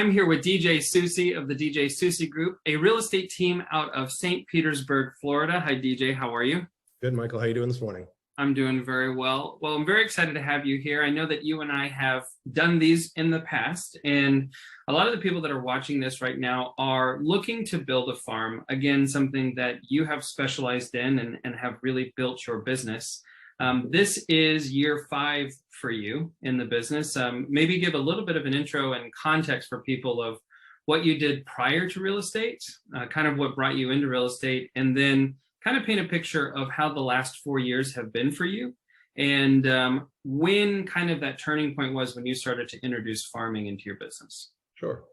I'm here with DJ Soucy of the DJ Soucy Group, a real estate team out of St. Petersburg, Florida. Hi, DJ. How are you? Good, Michael. How are you doing this morning? I'm doing very well. Well, I'm very excited to have you here. I know that you and I have done these in the past, and a lot of the people that are watching this right now are looking to build a farm. Again, something that you have specialized in and have really built your business. This is year 5 for you in the business. Maybe give a little bit of an intro and context for people of what you did prior to real estate, kind of what brought you into real estate, and then kind of paint a picture of how the last 4 years have been for you, and when kind of that turning point was when you started to introduce farming into your business. Sure.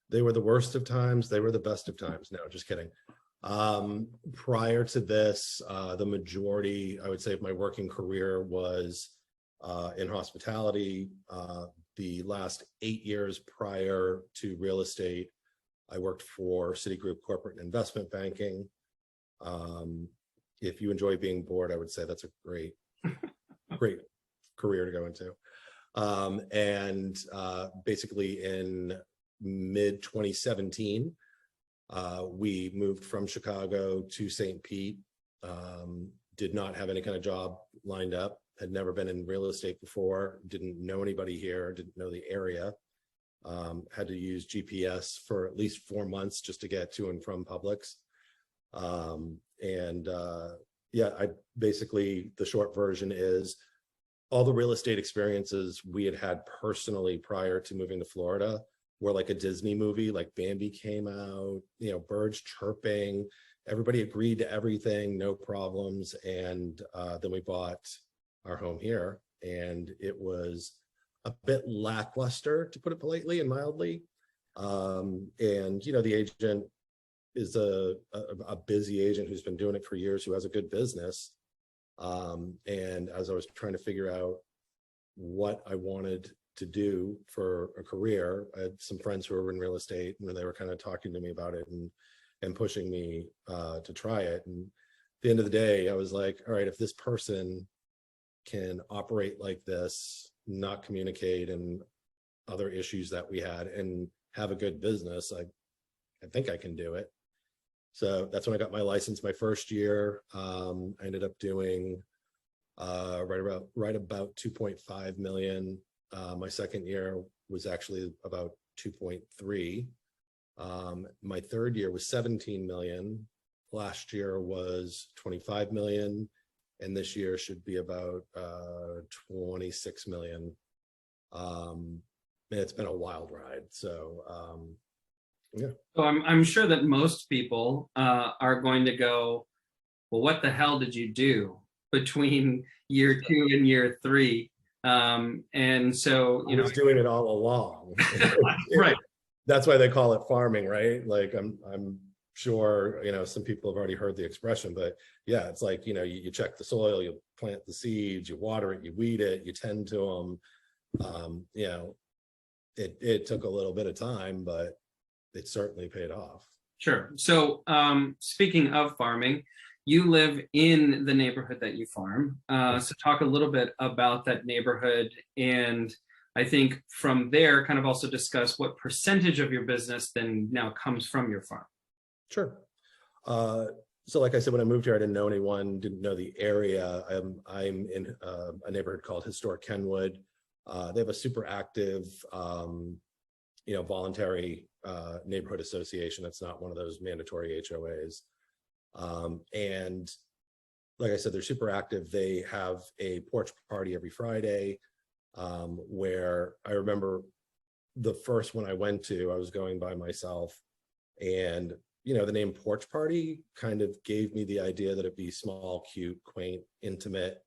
They were the worst of times. They were the best of times. No, just kidding. Prior to this, the majority, I would say, of my working career was in hospitality. The last 8 years prior to real estate, I worked for Citigroup Corporate and Investment Banking. If you enjoy being bored, I would say that's a great career to go into. Basically in mid 2017, we moved from Chicago to St. Pete. Did not have any kind of job lined up, had never been in real estate before, didn't know anybody here, didn't know the area. Had to use GPS for at least 4 months just to get to and from Publix. I basically, the short version is all the real estate experiences we had personally prior to moving to Florida were like a Disney movie. Like Bambi came out, birds chirping, everybody agreed to everything, no problems. And then we bought our home here, and it was a bit lackluster, to put it politely and mildly. The agent is a busy agent who's been doing it for years, who has a good business. And as I was trying to figure out what I wanted to do for a career, I had some friends who were in real estate, and they were kind of talking to me about it and pushing me to try it. And at the end of the day, I was like, all right, if this person can operate like this, not communicate, and other issues that we had, and have a good business, I think I can do it. So that's when I got my license. My first year, I ended up doing right about 2.5 million. My second year was actually about 2.3. My third year was 17 million. Last year was 25 million, and this year should be about 26 million. And it's been a wild ride. So yeah. So I'm sure that most people are going to go, well, what the hell did you do between year 2 and year 3? And so, I was doing it all along. Right. That's why they call it farming, right? Like I'm sure, some people have already heard the expression, but yeah, it's like, you check the soil, you plant the seeds, you water it, you weed it, you tend to them. It took a little bit of time, but it certainly paid off. Sure. So speaking of farming, you live in the neighborhood that you farm. So talk a little bit about that neighborhood. And I think from there, kind of also discuss what percentage of your business then now comes from your farm. Sure. So like I said, when I moved here, I didn't know anyone, didn't know the area. I'm in a neighborhood called Historic Kenwood. They have a super active, voluntary neighborhood association. That's not one of those mandatory HOAs. And like I said, they're super active. They have a porch party every Friday, where I remember the first one I went to, I was going by myself, and the name porch party kind of gave me the idea that it'd be small, cute, quaint, intimate.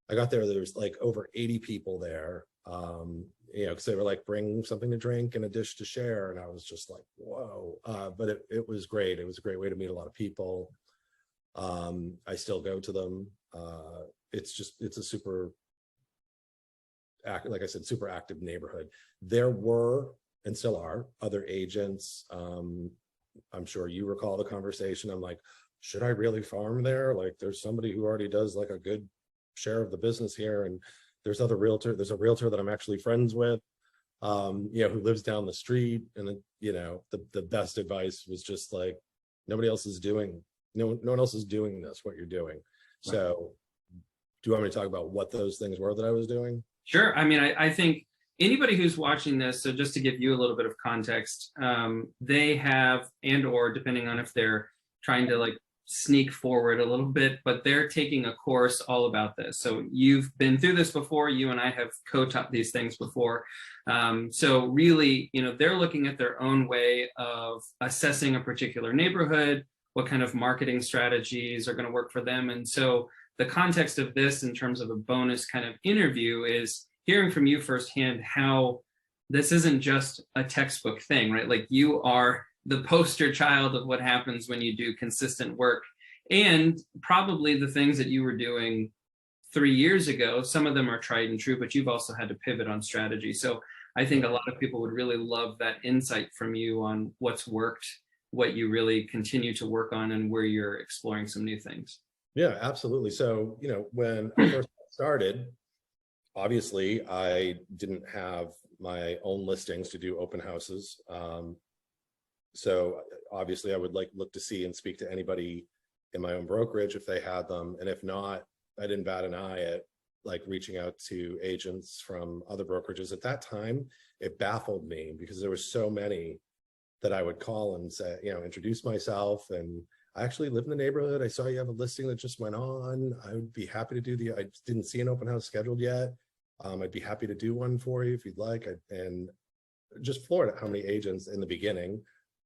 I got there was like over 80 people there, because they were like, bring something to drink and a dish to share. And I was just like, whoa. But it was great. It was a great way to meet a lot of people. I still go to them. It's a super, like I said, super active neighborhood. There were, and still are, other agents. I'm sure you recall the conversation. I'm like, should I really farm there? Like, there's somebody who already does like a good share of the business here, and there's a realtor that I'm actually friends with. who lives down the street. And, the best advice was just like, no one else is doing this, what you're doing. So do you want me to talk about what those things were that I was doing? Sure. I mean, I think anybody who's watching this, so just to give you a little bit of context, they have, and or depending on if they're trying to like sneak forward a little bit, but they're taking a course all about this. So you've been through this before. You and I have co-taught these things before. So really, they're looking at their own way of assessing a particular neighborhood, what kind of marketing strategies are going to work for them. And so the context of this in terms of a bonus kind of interview is hearing from you firsthand how this isn't just a textbook thing, right? Like you are the poster child of what happens when you do consistent work. And probably the things that you were doing 3 years ago, some of them are tried and true, but you've also had to pivot on strategy. So I think a lot of people would really love that insight from you on what's worked, what you really continue to work on, and where you're exploring some new things. Yeah, absolutely. So, when I first started, obviously I didn't have my own listings to do open houses. So obviously I would look to see and speak to anybody in my own brokerage if they had them. And if not, I didn't bat an eye at reaching out to agents from other brokerages. At that time, it baffled me because there were so many that I would call and say, introduce myself. And I actually live in the neighborhood. I saw you have a listing that just went on. I would be happy to do I didn't see an open house scheduled yet. I'd be happy to do one for you if you'd like. And just floored at how many agents in the beginning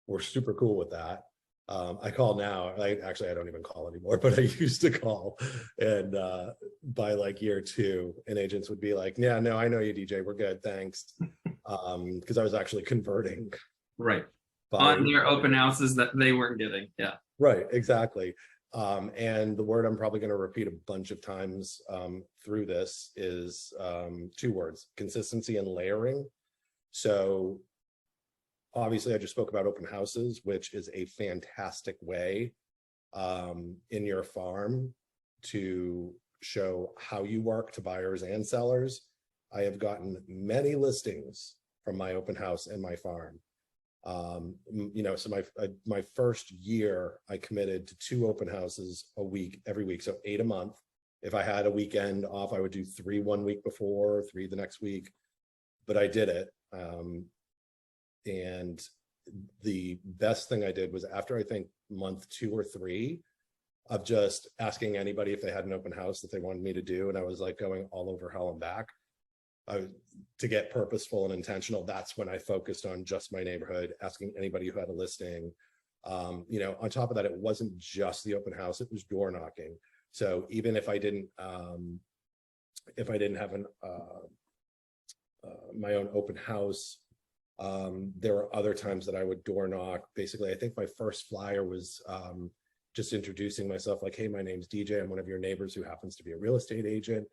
were super cool with that. I call now. I don't even call anymore, but I used to call. And by year 2, and agents would be like, "Yeah, no, I know you, DJ. We're good, thanks." Because I was actually converting. Right. On their open houses that they weren't getting. Yeah. Right. Exactly. And the word I'm probably going to repeat a bunch of times through this is 2 words: consistency and layering. So obviously I just spoke about open houses, which is a fantastic way in your farm to show how you work to buyers and sellers. I have gotten many listings from my open house and my farm. So my first year, I committed to 2 open houses a week, every week. So 8 a month. If I had a weekend off, I would do 3 one week before, 3 the next week, but I did it. And the best thing I did was after, I think, month 2 or 3 of just asking anybody if they had an open house that they wanted me to do. And I was going all over hell and back. To get purposeful and intentional, that's when I focused on just my neighborhood, asking anybody who had a listing. On top of that, it wasn't just the open house, it was door knocking. So even if I didn't have my own open house, there were other times that I would door knock. Basically, I think my first flyer was just introducing myself, like, "Hey, my name's DJ. I'm one of your neighbors who happens to be a real estate agent.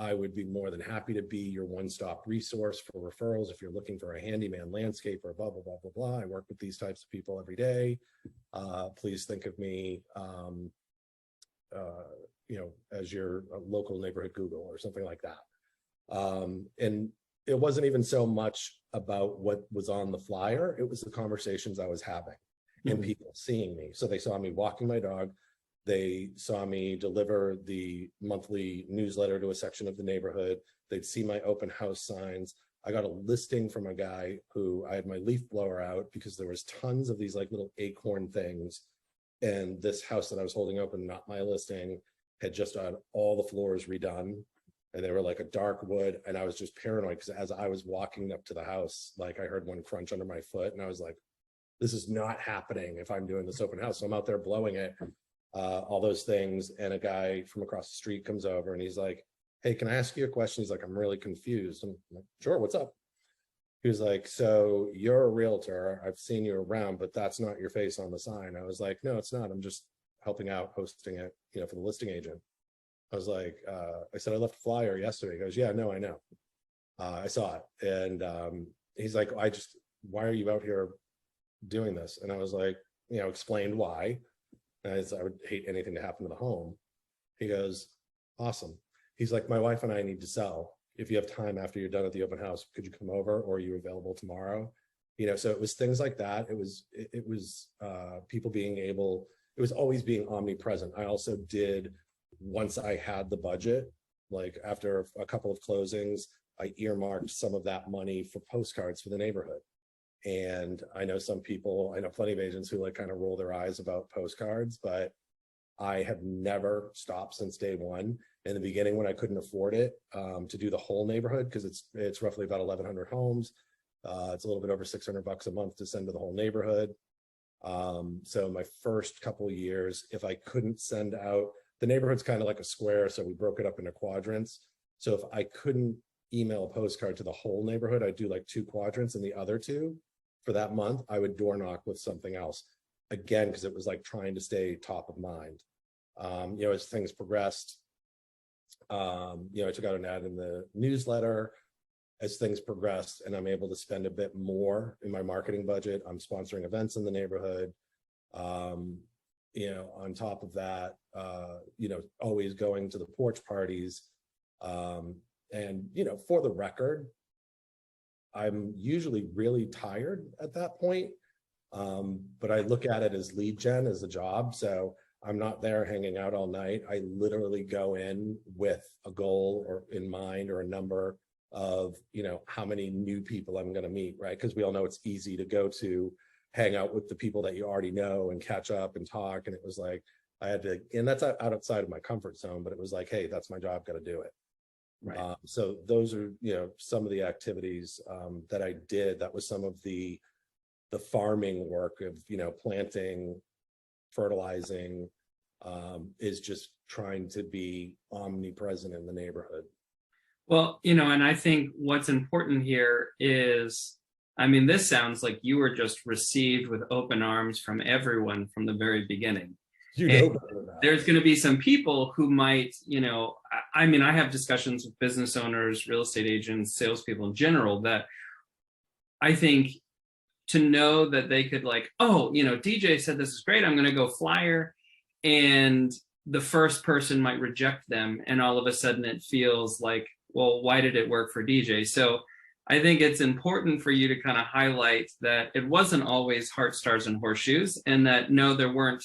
I would be more than happy to be your one-stop resource for referrals if you're looking for a handyman, landscaper, blah, blah, blah, blah, blah. I work with these types of people every day. Please think of me, as your local neighborhood Google," or something like that. And it wasn't even so much about what was on the flyer. It was the conversations I was having and people seeing me. So they saw me walking my dog. They saw me deliver the monthly newsletter to a section of the neighborhood. They'd see my open house signs. I got a listing from a guy who I had my leaf blower out because there was tons of these little acorn things. And this house that I was holding open, not my listing, had just had all the floors redone. And they were a dark wood. And I was just paranoid because as I was walking up to the house, I heard one crunch under my foot. And I was like, this is not happening if I'm doing this open house. So I'm out there blowing it. All those things. And a guy from across the street comes over and he's like, "Hey, can I ask you a question?" He's like, "I'm really confused." I'm like, "Sure, what's up?" He was like, "So you're a realtor. I've seen you around, but that's not your face on the sign." I was like, "No, it's not. I'm just helping out, hosting it, for the listing agent." I was like, I said, "I left a flyer yesterday." He goes, "Yeah, no, I know. I saw it." And he's like, "Why are you out here doing this?" And I was like, explained why. As I would hate anything to happen to the home. He goes, "Awesome." He's like, "My wife and I need to sell. if you have time after you're done at the open house, could you come over, or are you available tomorrow? So it was things like that. It was people being able, it was always being omnipresent. I also did, once I had the budget, like after a couple of closings, I earmarked some of that money for postcards for the neighborhood. And I know plenty of agents who like kind of roll their eyes about postcards, but I have never stopped since day one. In the beginning, when I couldn't afford it, to do the whole neighborhood, because it's roughly about 1,100 homes. It's a little bit over $600 a month to send to the whole neighborhood. So my first couple of years, if I couldn't send out, the neighborhood's kind of like a square, so we broke it up into quadrants. So if I couldn't email a postcard to the whole neighborhood, I'd do like 2 quadrants, and the other 2 for that month, I would door knock with something else. Again, because it was like trying to stay top of mind. As things progressed, I took out an ad in the newsletter. As things progressed and I'm able to spend a bit more in my marketing budget, I'm sponsoring events in the neighborhood. On top of that, always going to the porch parties. For the record, I'm usually really tired at that point. But I look at it as lead gen, as a job. So I'm not there hanging out all night. I literally go in with a goal or in mind, or a number of, how many new people I'm going to meet, right? Because we all know it's easy to go to hang out with the people that you already know and catch up and talk. And it was like, I had to, and that's outside of my comfort zone, but it was like, hey, that's my job, got to do it. Right. So those are, some of the activities that I did. That was some of the farming work of, planting, fertilizing, is just trying to be omnipresent in the neighborhood. Well, and I think what's important here is, this sounds like you were just received with open arms from everyone from the very beginning. There's going to be some people who might, I have discussions with business owners, real estate agents, salespeople in general, that I think to know that they could DJ said this is great, I'm going to go flyer, and the first person might reject them, and all of a sudden it feels like, well, why did it work for DJ? So I think it's important for you to kind of highlight that it wasn't always heart, stars, and horseshoes, and that no, there weren't,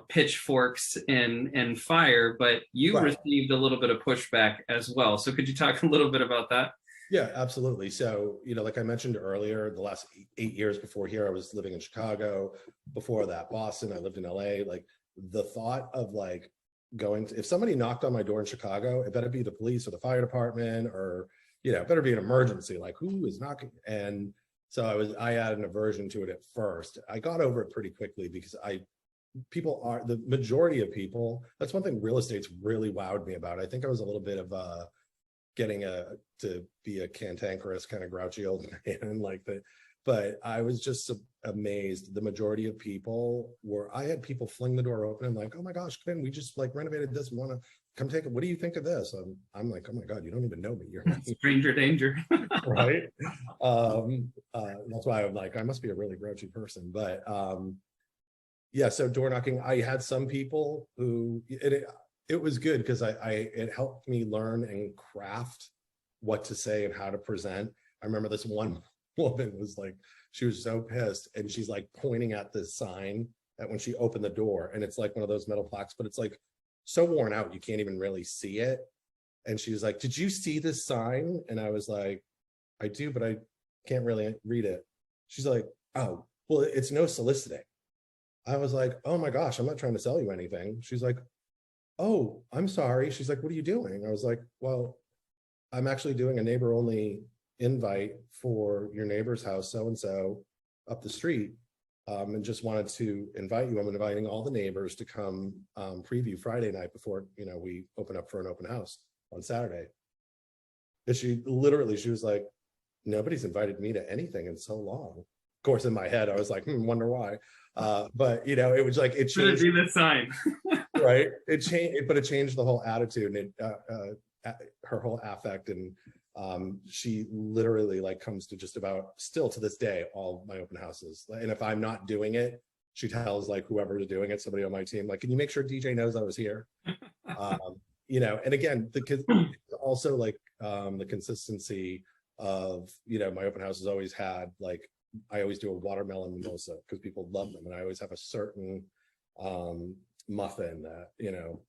pitchforks and fire, but you received a little bit of pushback as well. So could you talk a little bit about that? Yeah, absolutely. So, like I mentioned earlier, the last 8 years before here, I was living in Chicago. Before that, Boston. I lived in LA. Like, the thought of like going to, if somebody knocked on my door in Chicago, it better be the police or the fire department, or, it better be an emergency. Like, who is knocking? And so I had an aversion to it at first. I got over it pretty quickly, because the majority of people, that's one thing real estate's really wowed me about. I think I was a little bit of getting to be a cantankerous, kind of grouchy old man like that. But I was just amazed. The majority of people I had people fling the door open and like, oh my gosh, Quinn, we just like renovated this. We want to come take it. What do you think of this? I'm like, oh my God, you don't even know me. You're stranger danger. Right. That's why I'm like, I must be a really grouchy person. But yeah, so door knocking, I had some people who, it was good, because it helped me learn and craft what to say and how to present. I remember this one woman was like, she was so pissed, and she's like pointing at this sign that when she opened the door, and it's like one of those metal plaques, but it's like so worn out you can't even really see it. And she was like, did you see this sign? And I was like, I do, but I can't really read it. She's like, oh, well, it's no soliciting. I was like, oh my gosh, I'm not trying to sell you anything. She's like, oh, I'm sorry. She's like, what are you doing? I was like, well, I'm actually doing a neighbor only invite for your neighbor's house, so-and-so up the street, and just wanted to invite you. I'm inviting all the neighbors to come preview Friday night before, we open up for an open house on Saturday. And she was like, nobody's invited me to anything in so long. Of course, in my head, I was like, wonder why. But it was like, it changed. Be the sign. Right. It changed, but it changed the whole attitude, and her whole affect. And she literally like comes to just about, still to this day, all my open houses. And if I'm not doing it, she tells like whoever's doing it, somebody on my team, like, can you make sure DJ knows I was here? And again, also like the consistency of, my open houses always had like, I always do a watermelon mimosa because people love them. And I always have a certain muffin that,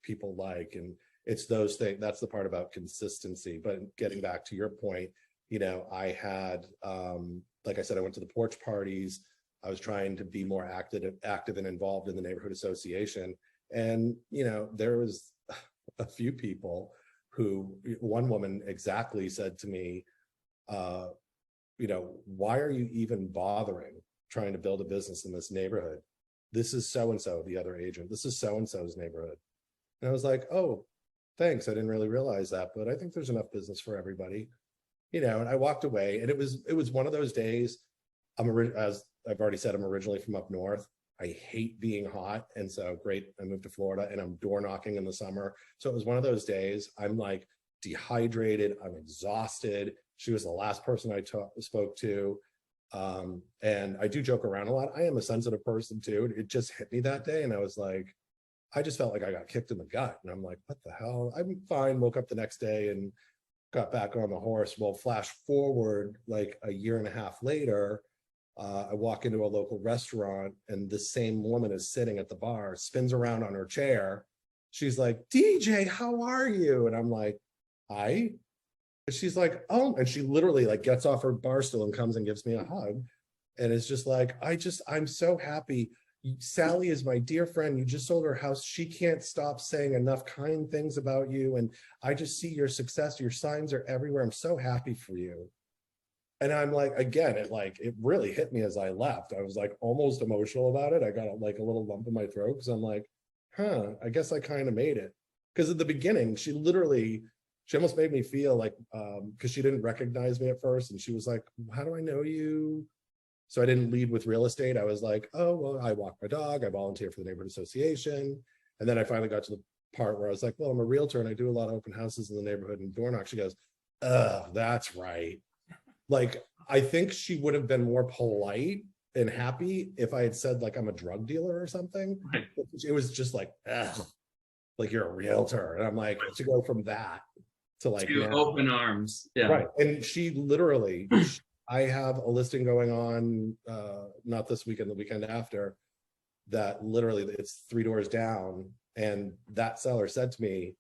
people like. And it's those things, that's the part about consistency. But getting back to your point, I had, like I said, I went to the porch parties. I was trying to be more active and involved in the neighborhood association. And, there was a few people who, one woman exactly said to me, why are you even bothering trying to build a business in this neighborhood? This is so-and-so, the other agent. This is so-and-so's neighborhood. And I was like, oh, thanks. I didn't really realize that, but I think there's enough business for everybody, and I walked away, and it was one of those days. As I've already said, I'm originally from up north. I hate being hot. And so great, I moved to Florida and I'm door knocking in the summer. So it was one of those days. I'm like dehydrated. I'm exhausted. She was the last person I spoke to. And I do joke around a lot. I am a sensitive person too. It just hit me that day. And I was like, I just felt like I got kicked in the gut. And I'm like, what the hell? I'm fine. Woke up the next day and got back on the horse. Well, flash forward like a year and a half later, I walk into a local restaurant and the same woman is sitting at the bar, spins around on her chair. She's like, DJ, how are you? And I'm like, hi. And she's like, oh, and she literally like gets off her bar stool and comes and gives me a hug. And it's just like, I'm so happy. Sally is my dear friend. You just sold her house. She can't stop saying enough kind things about you. And I just see your success. Your signs are everywhere. I'm so happy for you. And I'm like, again, it really hit me as I left. I was like almost emotional about it. I got like a little lump in my throat because I'm like, I guess I kind of made it. Because at the beginning, she almost made me feel like, because she didn't recognize me at first. And she was like, how do I know you? So I didn't lead with real estate. I was like, oh, well, I walk my dog. I volunteer for the neighborhood association. And then I finally got to the part where I was like, well, I'm a realtor and I do a lot of open houses in the neighborhood and door knock. She goes, oh, that's right. Like, I think she would have been more polite and happy if I had said like I'm a drug dealer or something. Right. It was just like, like you're a realtor. And I'm like, to go from that to like to now, open arms. Yeah. right. And she literally, I have a listing going on, not this weekend, the weekend after, that literally it's 3 doors down. And that seller said to me,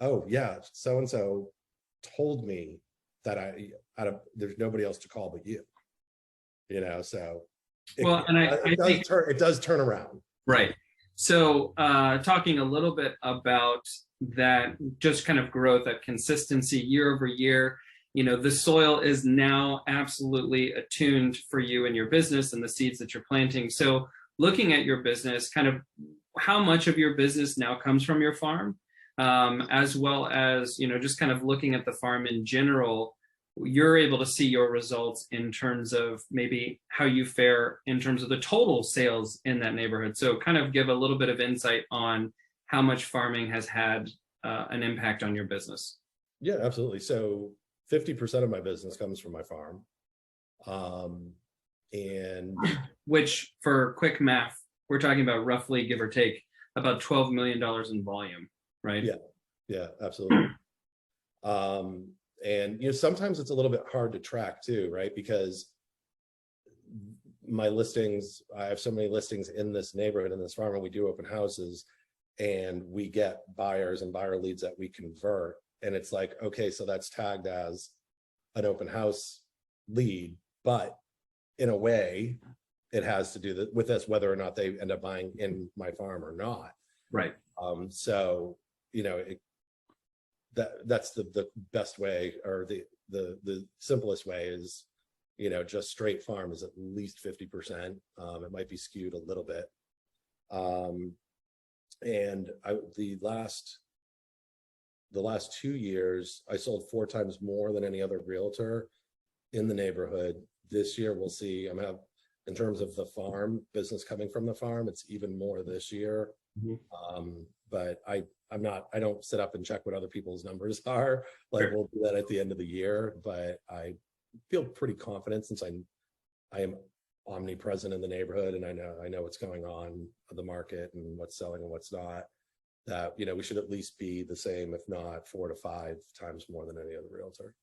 oh yeah, so-and-so told me that there's nobody else to call but you, so Well, and it does turn around. Right. So talking a little bit about that, just kind of growth, that consistency year over year, the soil is now absolutely attuned for you and your business and the seeds that you're planting. So looking at your business, kind of how much of your business now comes from your farm, as well as, just kind of looking at the farm in general, you're able to see your results in terms of maybe how you fare in terms of the total sales in that neighborhood. So kind of give a little bit of insight on how much farming has had an impact on your business. Yeah, absolutely. So 50% of my business comes from my farm. And which, for quick math, we're talking about roughly, give or take, about $12 million in volume, right? Yeah, absolutely. And sometimes it's a little bit hard to track too, right? Because my listings, I have so many listings in this neighborhood, in this farm, and we do open houses and we get buyers and buyer leads that we convert. And it's like, okay, so that's tagged as an open house lead, but in a way it has to do with this, whether or not they end up buying in my farm or not. Right. So, that's the best way, or the simplest way is, just straight farm is at least 50%. It might be skewed a little bit. And the last 2 years, I sold 4 times more than any other realtor in the neighborhood. This year, we'll see. In terms of the farm business coming from the farm, it's even more this year. Mm-hmm. But I don't sit up and check what other people's numbers are. Like, sure. We'll do that at the end of the year, but I feel pretty confident since I am omnipresent in the neighborhood and I know what's going on in the market and what's selling and what's not, that, we should at least be the same, if not 4 to 5 times more than any other realtor.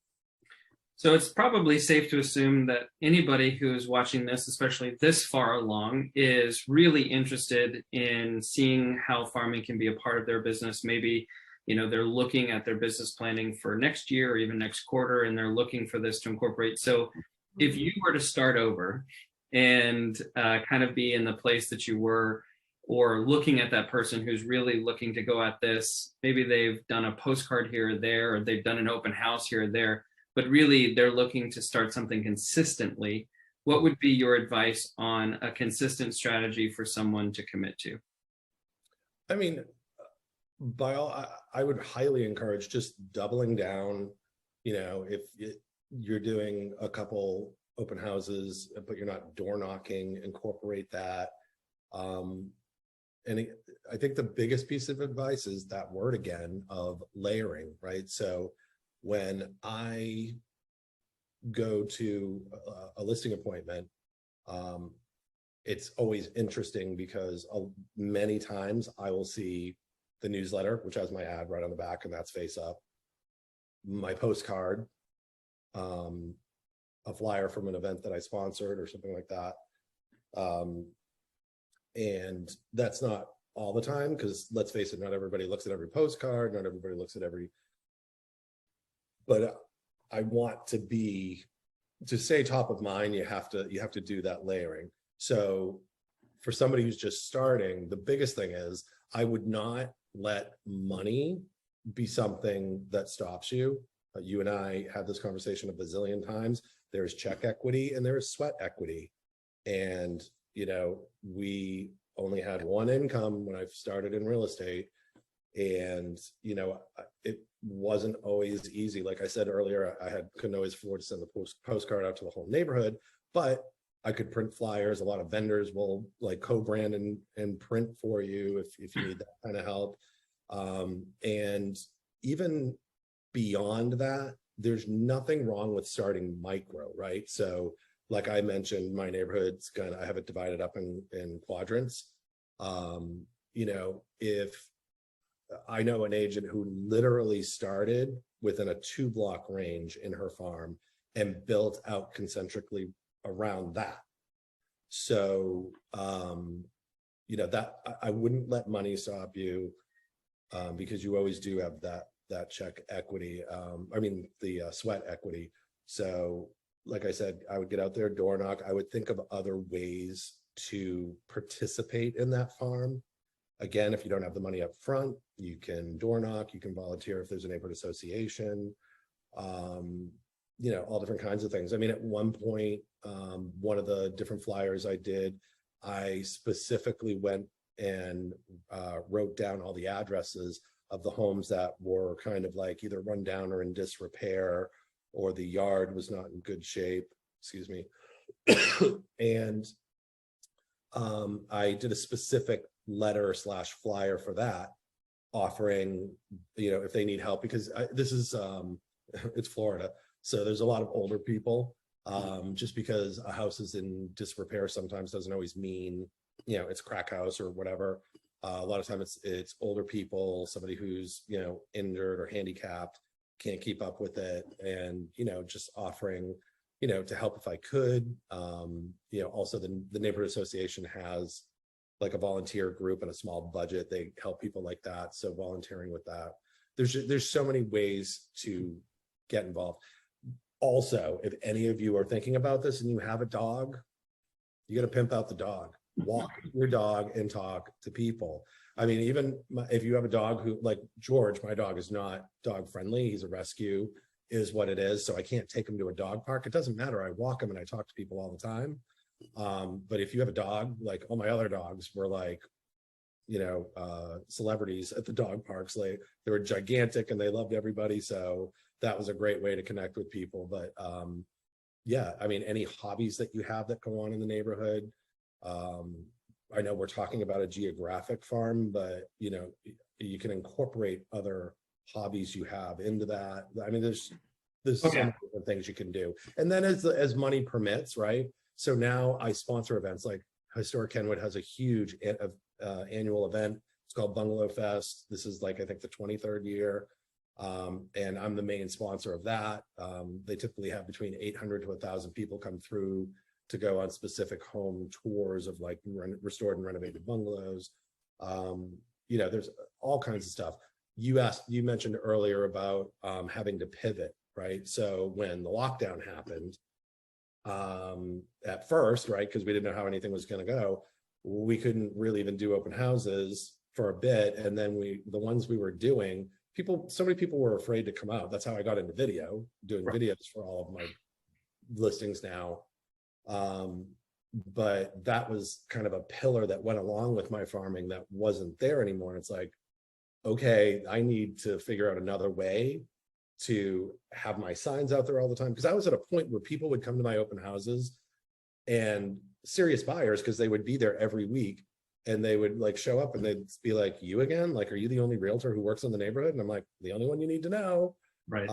So it's probably safe to assume that anybody who's watching this, especially this far along, is really interested in seeing how farming can be a part of their business. Maybe, they're looking at their business planning for next year or even next quarter, and they're looking for this to incorporate. So if you were to start over and kind of be in the place that you were, or looking at that person who's really looking to go at this, maybe they've done a postcard here or there, or they've done an open house here or there, but really they're looking to start something consistently, what would be your advice on a consistent strategy for someone to commit to? I mean, I would highly encourage just doubling down. If you're doing a couple open houses, but you're not door knocking, incorporate that. And I think the biggest piece of advice is that word again of layering, right? So when I go to a listing appointment, it's always interesting because many times I will see the newsletter, which has my ad right on the back, and that's face up, my postcard, a flyer from an event that I sponsored or something like that. And that's not all the time, because let's face it, not everybody looks at every postcard, not everybody looks at every, but I want to stay top of mind, you have to do that layering. So for somebody who's just starting, the biggest thing is I would not let money be something that stops you. You and I had this conversation a bazillion times. There's check equity and there's sweat equity. And, we only had one income when I started in real estate. And, it wasn't always easy. Like I said earlier, I couldn't always afford to send the postcard out to the whole neighborhood, but I could print flyers. A lot of vendors will like co-brand and print for you if you need that kind of help. And even beyond that, there's nothing wrong with starting micro, right? So like I mentioned, my neighborhood's I have it divided up in quadrants. If I know an agent who literally started within a 2-block range in her farm and built out concentrically around that. So, that I wouldn't let money stop you, because you always do have that check equity. The sweat equity. So like I said, I would get out there, door knock. I would think of other ways to participate in that farm. Again, if you don't have the money up front, you can door knock, you can volunteer if there's a neighborhood association, all different kinds of things. I mean, at one point, one of the different flyers I did, I specifically went and wrote down all the addresses of the homes that were kind of like either run down or in disrepair, or the yard was not in good shape, excuse me. And I did a specific letter / flyer for that, offering, if they need help, because this is, it's Florida. So there's a lot of older people. Just because a house is in disrepair sometimes doesn't always mean, it's a crack house or whatever. A lot of times it's older people, somebody who's, injured or handicapped, can't keep up with it. And, just offering, to help if I could. Also the neighborhood association has like a volunteer group and a small budget. They help people like that. So volunteering with that. There's so many ways to get involved. Also, if any of you are thinking about this and you have a dog, you got to pimp out the dog. Walk your dog and talk to people. I mean, even if you have a dog who, like George, my dog is not dog friendly. He's a rescue, is what it is. So I can't take him to a dog park. It doesn't matter. I walk him and I talk to people all the time. But if you have a dog, like all my other dogs were like, celebrities at the dog parks. They were gigantic and they loved everybody. So that was a great way to connect with people. But yeah, I mean, any hobbies that you have that go on in the neighborhood. I know we're talking about a geographic farm, but you can incorporate other hobbies you have into that. I mean, there's so many different things you can do. And then as money permits, right? So now I sponsor events like Historic Kenwood has a huge annual event. It's called Bungalow Fest. This is like, I think the 23rd year. And I'm the main sponsor of that. They typically have between 800 to 1,000 people come through to go on specific home tours of like restored and renovated bungalows. There's all kinds of stuff. You mentioned earlier about having to pivot, right? So when the lockdown happened, at first, right, because we didn't know how anything was going to go, we couldn't really even do open houses for a bit. And then the ones we were doing, so many people were afraid to come out. That's how I got into video, doing videos for all of my listings now. But that was kind of a pillar that went along with my farming that wasn't there anymore. It's like, okay, I need to figure out another way to have my signs out there all the time. Because I was at a point where people would come to my open houses, and serious buyers, because they would be there every week, and they would like show up and they'd be like, you again? Like, are you the only realtor who works in the neighborhood? And I'm like, the only one you need to know. Right.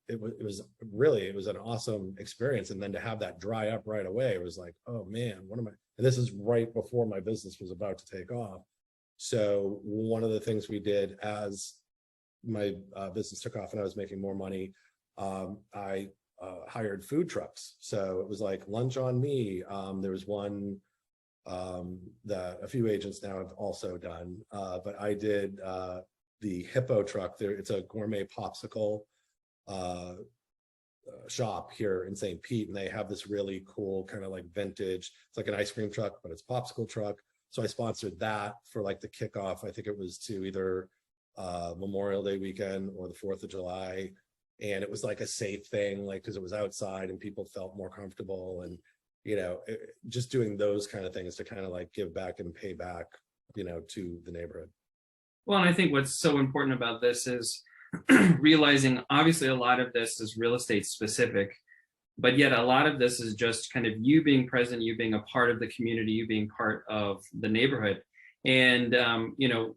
It was an awesome experience. And then to have that dry up right away, it was like, oh man, and this is right before my business was about to take off. So one of the things we did as my business took off and I was making more money, I hired food trucks. So it was like lunch on me. There was one that a few agents now have also done, but I did the Hippo truck. It's a gourmet popsicle shop here in St. Pete, and they have this really cool kind of like vintage, it's like an ice cream truck, but it's a popsicle truck. So I sponsored that for like the kickoff. I think it was to either Memorial Day weekend or the 4th of July. And it was like a safe thing, like, because it was outside and people felt more comfortable, and just doing those kind of things to kind of like give back and pay back, to the neighborhood. Well, and I think what's so important about this is realizing obviously a lot of this is real estate specific, but yet a lot of this is just kind of you being present, you being a part of the community, you being part of the neighborhood. And,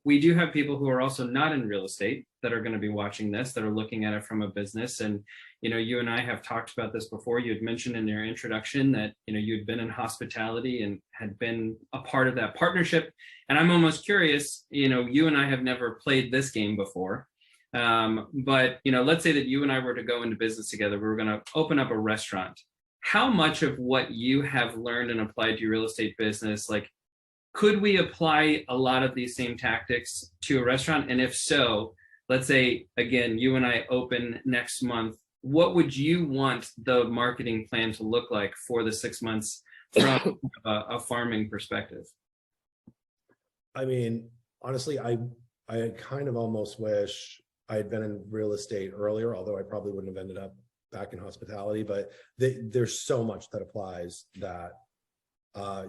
we do have people who are also not in real estate that are going to be watching this, that are looking at it from a business. And, you and I have talked about this before. You had mentioned in your introduction that, you'd been in hospitality and had been a part of that partnership. And I'm almost curious, you and I have never played this game before. But, let's say that you and I were to go into business together, we were going to open up a restaurant. How much of what you have learned and applied to your real estate business, like, could we apply a lot of these same tactics to a restaurant? And if so, let's say, again, you and I open next month, what would you want the marketing plan to look like for the 6 months from a farming perspective? I mean, honestly, I kind of almost wish I had been in real estate earlier, although I probably wouldn't have ended up back in hospitality. But there's so much that applies that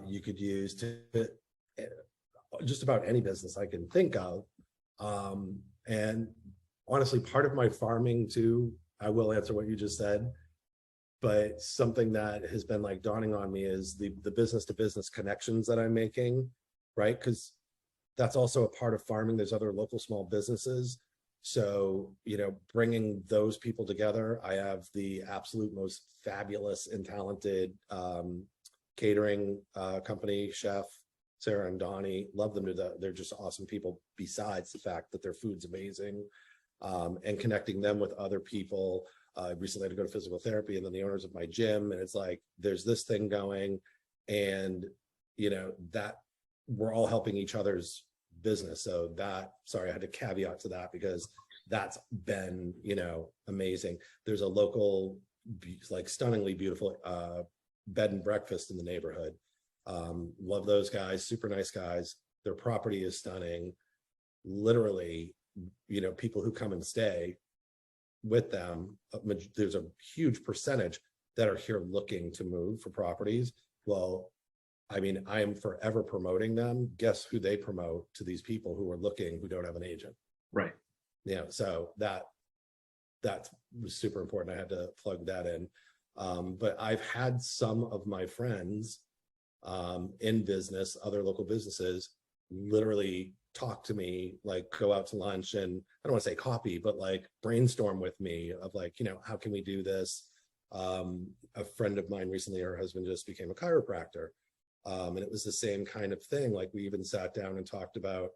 you could use to just about any business I can think of. And honestly, part of my farming too, I will answer what you just said, but something that has been like dawning on me is the business to business connections that I'm making, right? Because that's also a part of farming. There's other local small businesses. So, bringing those people together, I have the absolute most fabulous and talented catering company, chef, Sarah and Donnie, love them to death. They're just awesome people, besides the fact that their food's amazing, and connecting them with other people. I recently had to go to physical therapy, and then the owners of my gym, and it's like, there's this thing going, and that we're all helping each other's business. So sorry, I had to caveat to that because that's been, amazing. There's a local, like stunningly beautiful bed and breakfast in the neighborhood. Love those guys, super nice guys. Their property is stunning. Literally, people who come and stay with them, there's a huge percentage that are here looking to move for properties. Well, I mean, I am forever promoting them. Guess who they promote to these people who are looking, who don't have an agent? Right. So that was super important. I had to plug that in. But I've had some of my friends in business, other local businesses, literally talk to me, like go out to lunch, and I don't want to say copy, but like brainstorm with me of like, how can we do this? A friend of mine recently, her husband just became a chiropractor. And it was the same kind of thing. Like we even sat down and talked about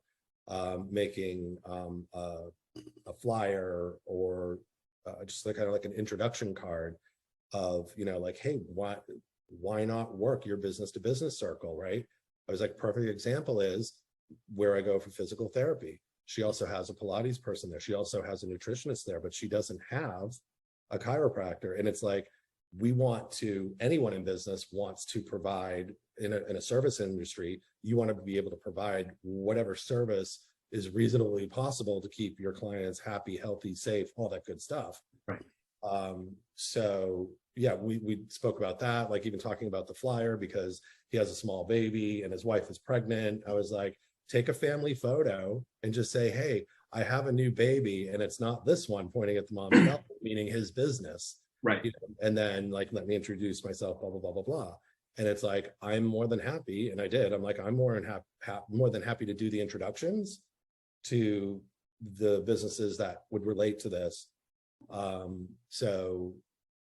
making a flyer or just like kind of like an introduction card of, you know, like, hey, why not work your business to business circle, right? I was like, perfect example is where I go for physical therapy. She also has a Pilates person there. She also has a nutritionist there, but she doesn't have a chiropractor. And it's like, we want to, anyone in business wants to provide in a service industry, you want to be able to provide whatever service is reasonably possible to keep your clients happy, healthy, safe, all that good stuff. Right. So yeah, we spoke about that, like even talking about the flyer because he has a small baby and his wife is pregnant. I was like, take a family photo and just say, hey, I have a new baby and it's not this one, pointing at the mom's belly, meaning his business. Right. You know, and then like, let me introduce myself, blah, blah, blah, blah, blah. And it's like, I'm more than happy. And I did, I'm like, I'm more than happy to do the introductions to the businesses that would relate to this. So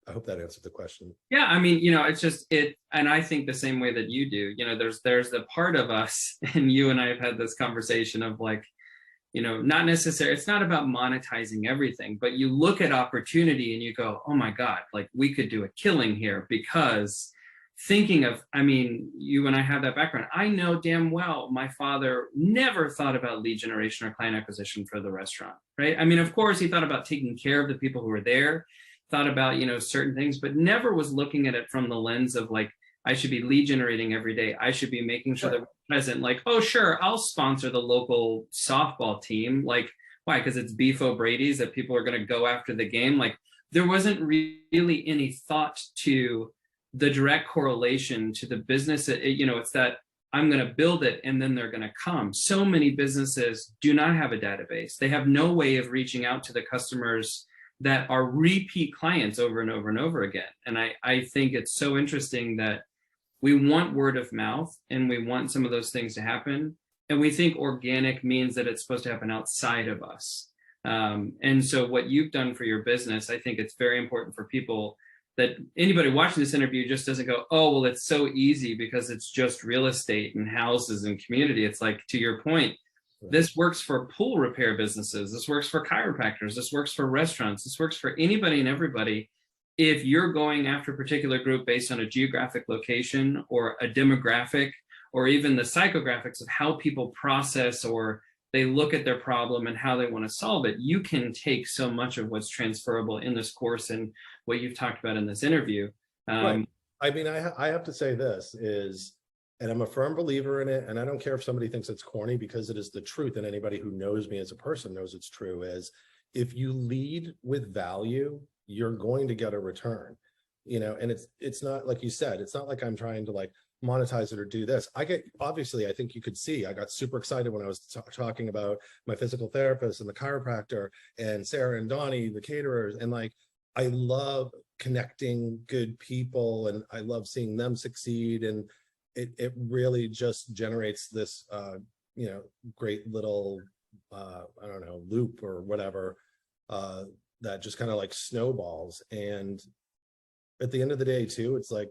I hope that answered the question. Yeah, I mean, you know, it's just and I think the same way that you do. You know, there's the part of us, and you and I have had this conversation of like, you know, not necessarily, it's not about monetizing everything, but you look at opportunity and you go, oh my God, like we could do a killing here because thinking of, I mean, you and I have that background. I know damn well my father never thought about lead generation or client acquisition for the restaurant, right? I mean, of course, he thought about taking care of the people who were there, thought about, you know, certain things, but never was looking at it from the lens of like, I should be lead generating every day. I should be making sure that we're present. Like, oh, sure, I'll sponsor the local softball team. Like, why? Because it's Beef O'Brady's that people are going to go after the game. Like, there wasn't really any thought to the direct correlation to the business. You know, it's that I'm going to build it and then they're going to come. So many businesses do not have a database. They have no way of reaching out to the customers that are repeat clients over and over and over again. And I think it's so interesting that we want word of mouth and we want some of those things to happen. And we think organic means that it's supposed to happen outside of us. And so what you've done for your business, I think it's very important for people that anybody watching this interview just doesn't go, oh, well, it's so easy because it's just real estate and houses and community. It's like, to your point, this works for pool repair businesses. This works for chiropractors. This works for restaurants. This works for anybody and everybody. If you're going after a particular group based on a geographic location or a demographic, or even the psychographics of how people process or they look at their problem and how they want to solve it, you can take so much of what's transferable in this course and what you've talked about in this interview. Right. I mean, I have to say this is, and I'm a firm believer in it, and I don't care if somebody thinks it's corny because it is the truth, and anybody who knows me as a person knows it's true, is if you lead with value, you're going to get a return, you know. And it's not like you said, it's not like I'm trying to like monetize it or do this. Obviously, I think you could see, I got super excited when I was talking about my physical therapist and the chiropractor and Sarah and Donnie, the caterers. And like, I love connecting good people and I love seeing them succeed. And it really just generates this, you know, great little, I don't know, loop or whatever, that just kind of like snowballs. And at the end of the day too, it's like,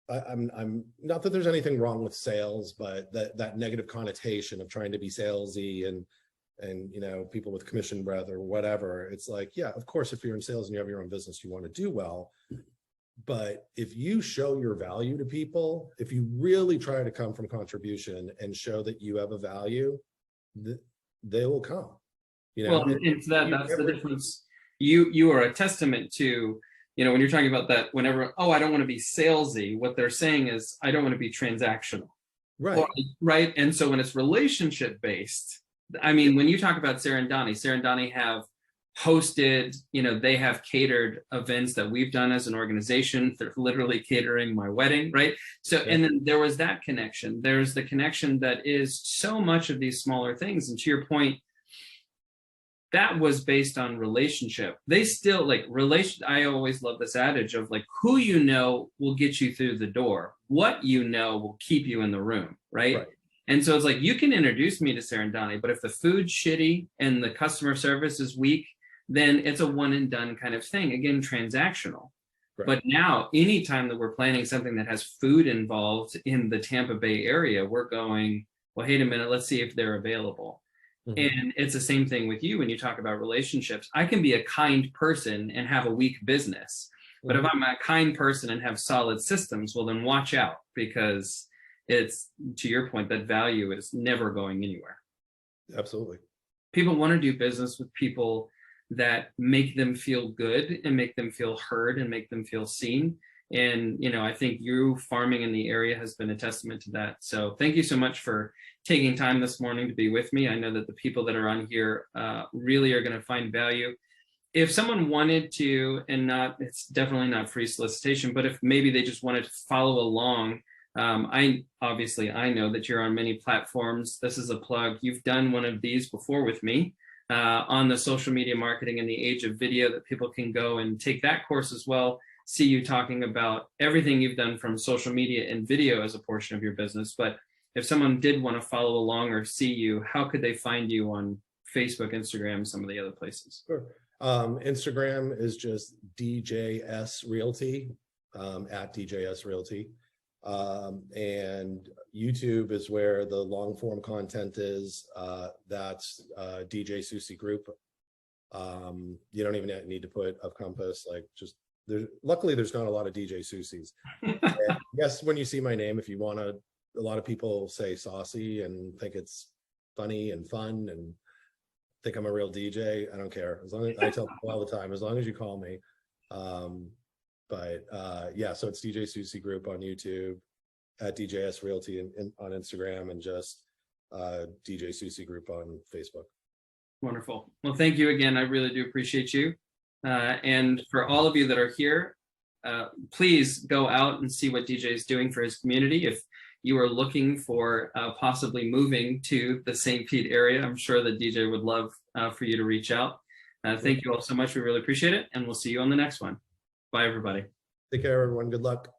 I'm not that there's anything wrong with sales, but that negative connotation of trying to be salesy and you know, people with commission breath or whatever. It's like, yeah, of course, if you're in sales and you have your own business, you want to do well. But if you show your value to people, if you really try to come from contribution and show that you have a value, they will come. You know, well, it's that's the difference. You are a testament to, you know, when you're talking about that, whenever, oh, I don't want to be salesy, what they're saying is, I don't want to be transactional. Right. Right. And so when it's relationship based, I mean, when you talk about Sarah and Donnie have hosted, you know, they have catered events that we've done as an organization. They're literally catering my wedding, right? So, and then there was that connection. There's the connection that is so much of these smaller things. And to your point, that was based on relationship. They still like I always love this adage of like, who you know will get you through the door. What you know will keep you in the room, right? And so it's like, you can introduce me to Sarah and Donnie, but if the food's shitty and the customer service is weak, then it's a one and done kind of thing. Again, transactional. Correct. But now, anytime that we're planning something that has food involved in the Tampa Bay area, we're going, well, wait a minute, let's see if they're available. And it's the same thing with you when you talk about relationships. I can be a kind person and have a weak business. But if I'm a kind person and have solid systems, well, then watch out, because it's, to your point, that value is never going anywhere. Absolutely. People want to do business with people that make them feel good and make them feel heard and make them feel seen. And, you know, I think you farming in the area has been a testament to that. So thank you so much for taking time this morning to be with me. I know that the people that are on here really are going to find value. If someone wanted to, and not, it's definitely not free solicitation, but if maybe they just wanted to follow along, I know that you're on many platforms. This is a plug. You've done one of these before with me on the social media marketing in the age of video, that people can go and take that course as well. See you talking about everything you've done from social media and video as a portion of your business. But if someone did want to follow along or see you, how could they find you on Facebook, Instagram, some of the other places? Sure. Instagram is just DJS Realty, at DJS Realty. And YouTube is where the long form content is. That's DJ Soucy Group. You don't even need to put a compass, like just luckily there's not a lot of DJ Soucy's. Yes, when you see my name, if you want to, a lot of people say Soucy and think it's funny and fun and think I'm a real DJ. I don't care. As long as I tell people all the time, as long as you call me. Yeah, so it's DJ Soucy Group on YouTube, at DJS Realty on Instagram, and just DJ Soucy Group on Facebook. Wonderful. Well, thank you again. I really do appreciate you. And for all of you that are here, please go out and see what DJ is doing for his community. If you are looking for possibly moving to the St. Pete area, I'm sure that DJ would love for you to reach out. Thank you all so much. We really appreciate it. And we'll see you on the next one. Bye, everybody. Take care, everyone. Good luck.